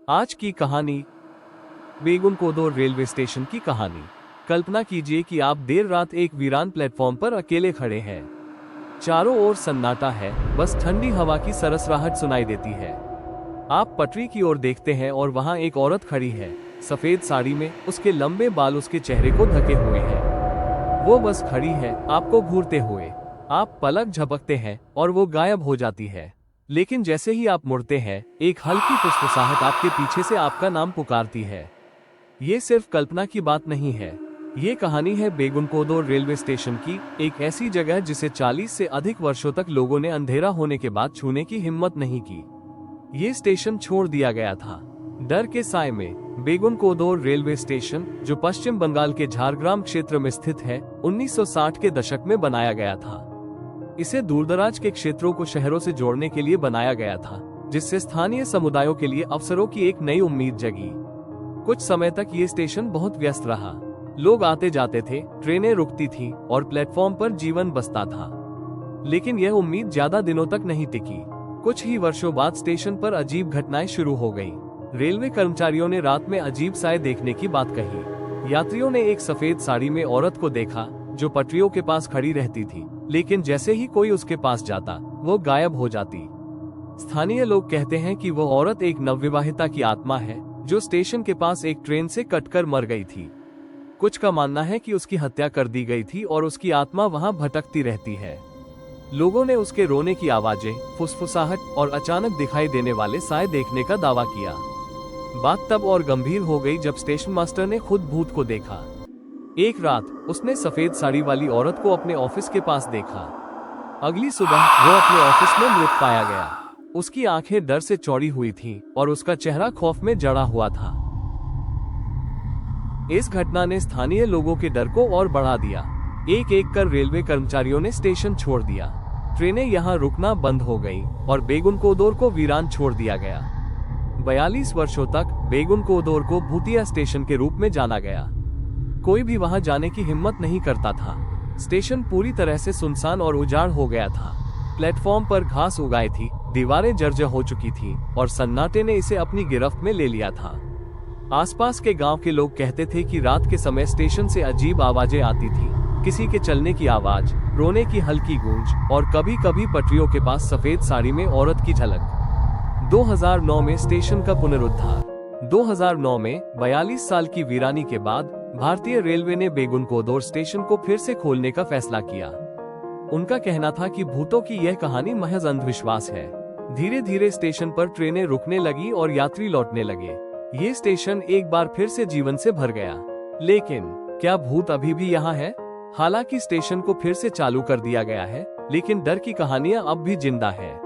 आज की कहानी बेगुनकोदोर रेलवे स्टेशन की कहानी। कल्पना कीजिए कि आप देर रात एक वीरान प्लेटफॉर्म पर अकेले खड़े हैं। चारों ओर सन्नाटा है, बस ठंडी हवा की सरसराहट सुनाई देती है। आप पटरी की ओर देखते हैं और वहां एक औरत खड़ी है, सफेद साड़ी में। उसके लंबे बाल उसके चेहरे को ढके हुए हैं। वो बस खड़ी है, आपको घूरते हुए। आप पलक झपकते हैं और वो गायब हो जाती है। लेकिन जैसे ही आप मुड़ते हैं, एक हल्की फुसफुसाहट आपके पीछे से आपका नाम पुकारती है। ये सिर्फ कल्पना की बात नहीं है, ये कहानी है बेगुनकोदोर रेलवे स्टेशन की, एक ऐसी जगह जिसे 40 से अधिक वर्षों तक लोगों ने अंधेरा होने के बाद छूने की हिम्मत नहीं की। ये स्टेशन छोड़ दिया गया था डर के साए में। बेगुनकोदोर रेलवे स्टेशन, जो पश्चिम बंगाल के झारग्राम क्षेत्र में स्थित है, 1960 के दशक में बनाया गया था। इसे दूरदराज के क्षेत्रों को शहरों से जोड़ने के लिए बनाया गया था, जिससे स्थानीय समुदायों के लिए अवसरों की एक नई उम्मीद जगी। कुछ समय तक ये स्टेशन बहुत व्यस्त रहा। लोग आते जाते थे, ट्रेनें रुकती थीं और प्लेटफॉर्म पर जीवन बसता था। लेकिन यह उम्मीद ज्यादा दिनों तक नहीं टिकी। कुछ ही वर्षों बाद स्टेशन पर अजीब घटनाएं शुरू हो गईं। रेलवे कर्मचारियों ने रात में अजीब साए देखने की बात कही। यात्रियों ने एक सफेद साड़ी में औरत को देखा जो पटरियों के पास खड़ी रहती थी, लेकिन जैसे ही कोई उसके पास जाता, वो गायब हो जाती। स्थानीय लोग कहते हैं कि वो औरत एक नवविवाहिता की आत्मा है, जो स्टेशन के पास एक ट्रेन से कटकर मर गई थी। कुछ का मानना है कि उसकी हत्या कर दी गई थी और उसकी आत्मा वहां भटकती रहती है। लोगों ने उसके रोने की आवाजें, फुसफुसाहट और अचानक दिखाई देने वाले साए देखने का दावा किया। बात तब और गंभीर हो गई जब स्टेशन मास्टर ने खुद भूत को देखा। एक रात उसने सफेद साड़ी वाली औरत को अपने ऑफिस के पास देखा। अगली सुबह वो अपने ऑफिस में मृत पाया गया। उसकी आंखें डर से चौड़ी हुई थीं और उसका चेहरा खौफ में जड़ा हुआ था। इस घटना ने स्थानीय लोगों के डर को और बढ़ा दिया। एक एक कर रेलवे कर्मचारियों ने स्टेशन छोड़ दिया। ट्रेनें यहाँ रुकना बंद हो गई और बेगुनकोदोर को वीरान छोड़ दिया गया। 42 वर्षों तक बेगुनकोदोर को भूतिया स्टेशन के रूप में जाना गया। कोई भी वहां जाने की हिम्मत नहीं करता था। स्टेशन पूरी तरह से सुनसान और उजाड़ हो गया था। प्लेटफॉर्म पर घास उगाई थी, दीवारें जर्जर हो चुकी थी और सन्नाटे ने इसे अपनी गिरफ्त में ले लिया था। आसपास के गांव के लोग कहते थे कि रात के समय स्टेशन से अजीब आवाजें आती थी, किसी के चलने की आवाज, रोने की हल्की गूंज और कभी कभी पटरियों के पास सफेद साड़ी में औरत की झलक। 2009 में स्टेशन का पुनरुद्धार। 2009 में 42 साल की वीरानी के बाद भारतीय रेलवे ने बेगुनकोदोर स्टेशन को फिर से खोलने का फैसला किया। उनका कहना था कि भूतों की यह कहानी महज अंधविश्वास है। धीरे धीरे स्टेशन पर ट्रेनें रुकने लगी और यात्री लौटने लगे। ये स्टेशन एक बार फिर से जीवन से भर गया। लेकिन क्या भूत अभी भी यहाँ है? हालांकि स्टेशन को फिर से चालू कर दिया गया है, लेकिन डर की कहानियां अब भी जिंदा है।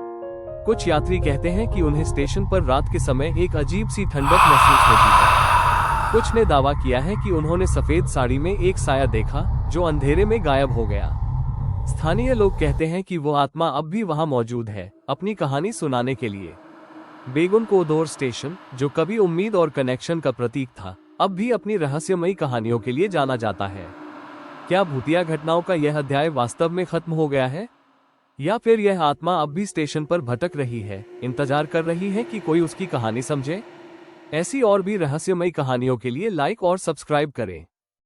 कुछ यात्री कहते हैं कि उन्हें स्टेशन पर रात के समय एक अजीब सी ठंडक महसूस होती है। कुछ ने दावा किया है कि उन्होंने सफेद साड़ी में एक साया देखा जो अंधेरे में गायब हो गया। स्थानीय लोग कहते हैं कि वो आत्मा अब भी वहां मौजूद है, अपनी कहानी सुनाने के लिए। बेगुनकोदोर स्टेशन, जो कभी उम्मीद और कनेक्शन का प्रतीक था, अब भी अपनी रहस्यमयी कहानियों के लिए जाना जाता है। क्या भूतिया घटनाओं का यह अध्याय वास्तव में खत्म हो गया है, या फिर यह आत्मा अब भी स्टेशन पर भटक रही है, इंतजार कर रही है कि कोई उसकी कहानी समझे? ऐसी और भी रहस्यमयी कहानियों के लिए लाइक और सब्सक्राइब करें।